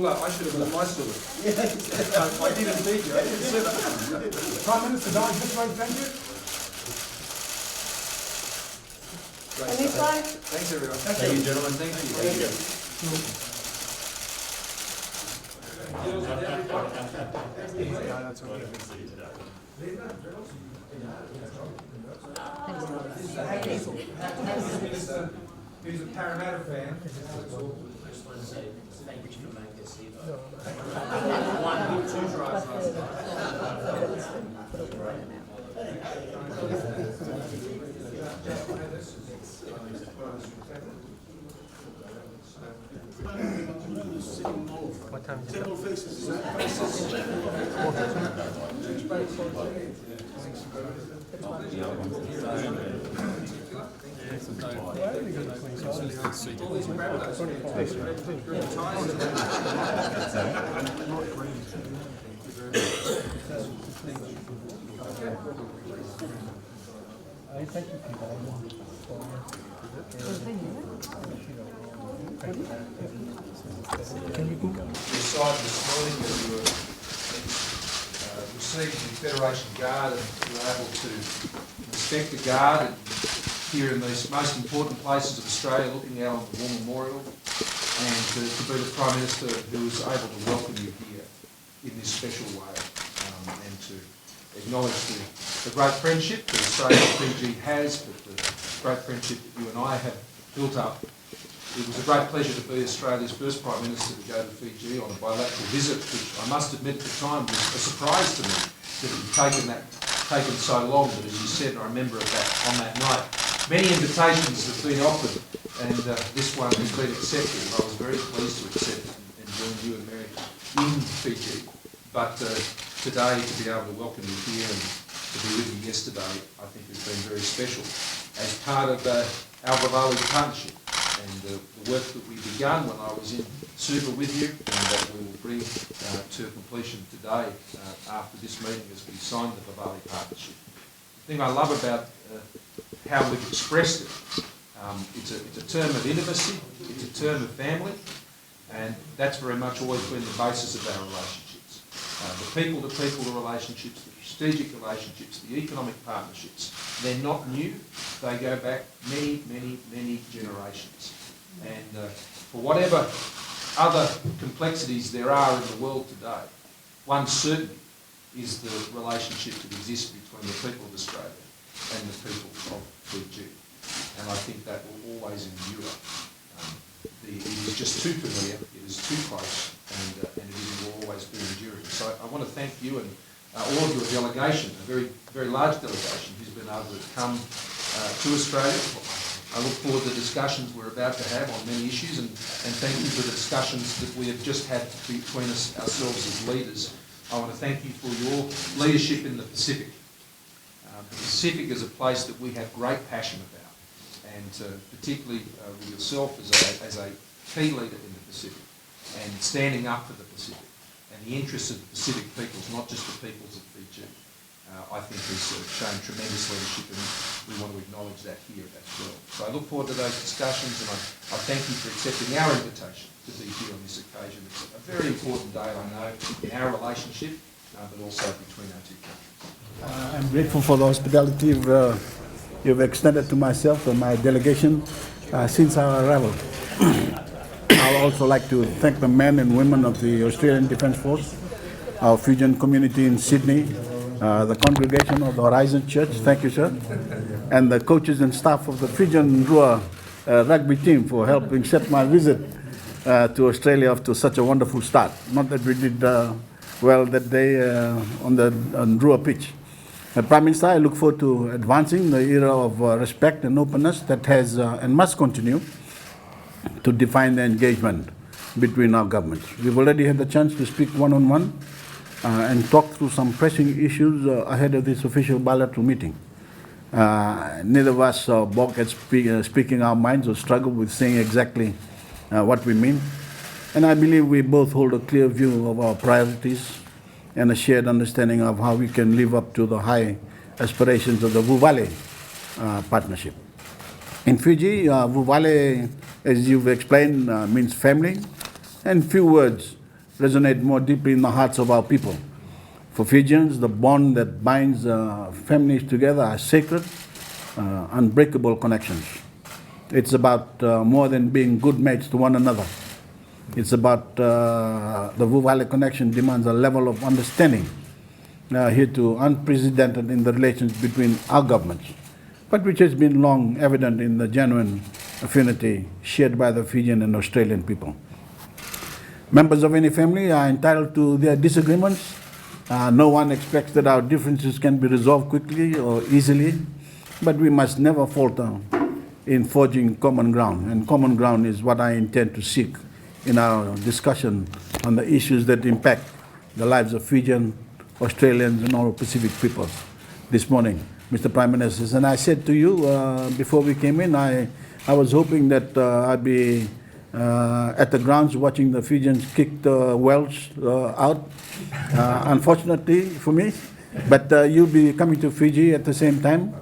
Well, I should have done my story. I didn't beat you. I didn't say that. Prime Minister, no, just right, thank you. Great Any stuff. side? Thanks, everyone. Thank you, gentlemen. Thank you. Thank you. Yeah, that's okay. Who's a Parramatta fan? One, two tries last What time is it? Can you Google? Decided this morning that we were received the Federation Guard and we were able to inspect the Guard here in these most important places of Australia, looking out on the War Memorial, and to be the Prime Minister who was able to welcome you here in this special way, and to acknowledge the great friendship that Australia and Fiji has, but the great friendship that you and I have built up. It was a great pleasure to be Australia's first Prime Minister to go to Fiji on a bilateral visit, which I must admit at the time was a surprise to me that it had taken so long. But as you said, and I remember on that night, Many invitations have been offered, and this one has been accepted. I was very pleased to accept and join you and Mary in Fiji. But today, to be able to welcome you here and to be with you yesterday, I think has been very special as part of our Vuvale Partnership and the work that we began when I was in Suva with you, and that we will bring to completion today after this meeting as we sign the Vuvale Partnership. The thing I love about how we've expressed it, it's a term of intimacy, it's a term of family, and that's very much always been the basis of our relationships. The people-to-people relationships, the strategic relationships, the economic partnerships, they're not new, they go back many, many, many generations. And for whatever other complexities there are in the world today, one certainty is the relationship that exists between the people of Australia and the people of Fiji. And I think that will always endure. It is just too familiar, it is too close, and it will always be enduring. So I want to thank you and all of your delegation, a very, very large delegation who's been able to come to Australia. I look forward to the discussions we're about to have on many issues, and thank you for the discussions that we have just had between ourselves as leaders. I want to thank you for your leadership in the Pacific. The Pacific is a place that we have great passion about, and particularly with yourself as a key leader in the Pacific, and standing up for the Pacific and the interests of the Pacific peoples, not just the peoples of Fiji. I think has shown tremendous leadership, and we want to acknowledge that here as well. So I look forward to those discussions, and I thank you for accepting our invitation to be here on this occasion. It's a very important day, I know, in our relationship, but also between our two countries. I'm grateful for the hospitality you've extended to myself and my delegation since our arrival. I would also like to thank the men and women of the Australian Defence Force, our Fijian community in Sydney, the congregation of the Horizon Church, thank you, sir, and the coaches and staff of the Fijian Rua rugby team for helping set my visit to Australia off to such a wonderful start. Not that we did well that day on the Rua pitch. Prime Minister, I look forward to advancing the era of respect and openness that has and must continue to define the engagement between our governments. We've already had the chance to speak one-on-one and talk through some pressing issues ahead of this official bilateral meeting. Neither of us balk at speaking our minds or struggle with saying exactly what we mean. And I believe we both hold a clear view of our priorities and a shared understanding of how we can live up to the high aspirations of the Vuvale Partnership. In Fiji, Vuvale, as you've explained, means family, and few words resonate more deeply in the hearts of our people. For Fijians, the bond that binds families together are sacred, unbreakable connections. It's about more than being good mates to one another. It's about the Vuvale connection demands a level of understanding hitherto unprecedented in the relations between our governments, but which has been long evident in the genuine affinity shared by the Fijian and Australian people. Members of any family are entitled to their disagreements. No one expects that our differences can be resolved quickly or easily, but we must never falter in forging common ground, and common ground is what I intend to seek in our discussion on the issues that impact the lives of Fijian, Australians, and all Pacific peoples this morning, Mr. Prime Minister. And I said to you before we came in, I was hoping that I'd be at the grounds watching the Fijians kick the Welsh out, unfortunately for me. But you'll be coming to Fiji at the same time,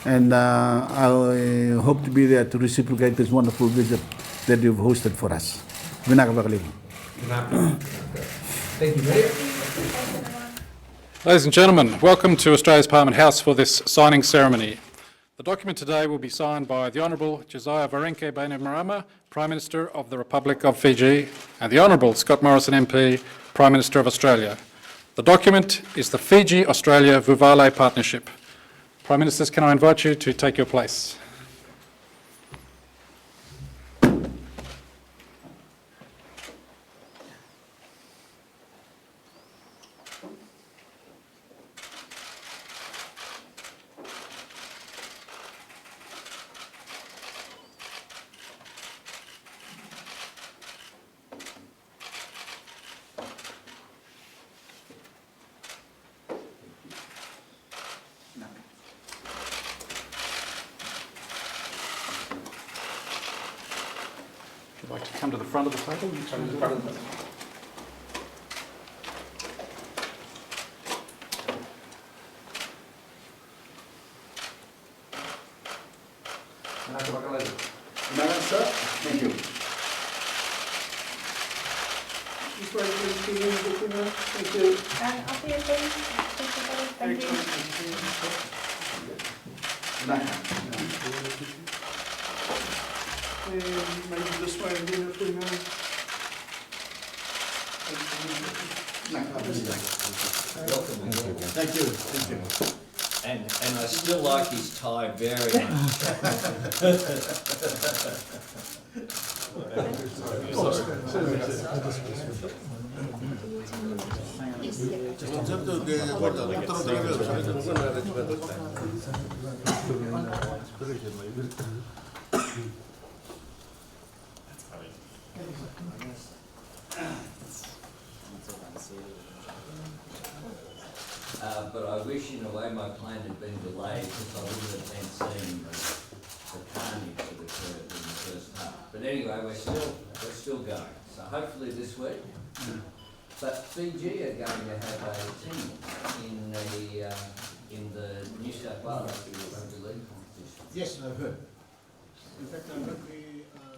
and I hope to be there to reciprocate this wonderful visit that you've hosted for us. Thank you, Mayor. Ladies and gentlemen, welcome to Australia's Parliament House for this signing ceremony. The document today will be signed by the Honourable Josiah Voreqe Bainimarama, Prime Minister of the Republic of Fiji, and the Honourable Scott Morrison MP, Prime Minister of Australia. The document is the Fiji-Australia Vuvale Partnership. Prime Ministers, can I invite you to take your place? Would you like to come to the front of the table? Come to the front of the Madam Sir, thank you. This way, please, thank you. Up here, please. Thank you. And maybe this way again if we may. Thank you. Thank you. And I still like his tie very but I wish in a way my plane had been delayed because I wouldn't have been seeing the carnage that occurred in the first half. But anyway, we're still going. So hopefully this week. But Fiji are going to have a team in the New South Wales rugby league competition. Yes, I've heard. In fact, I've heard we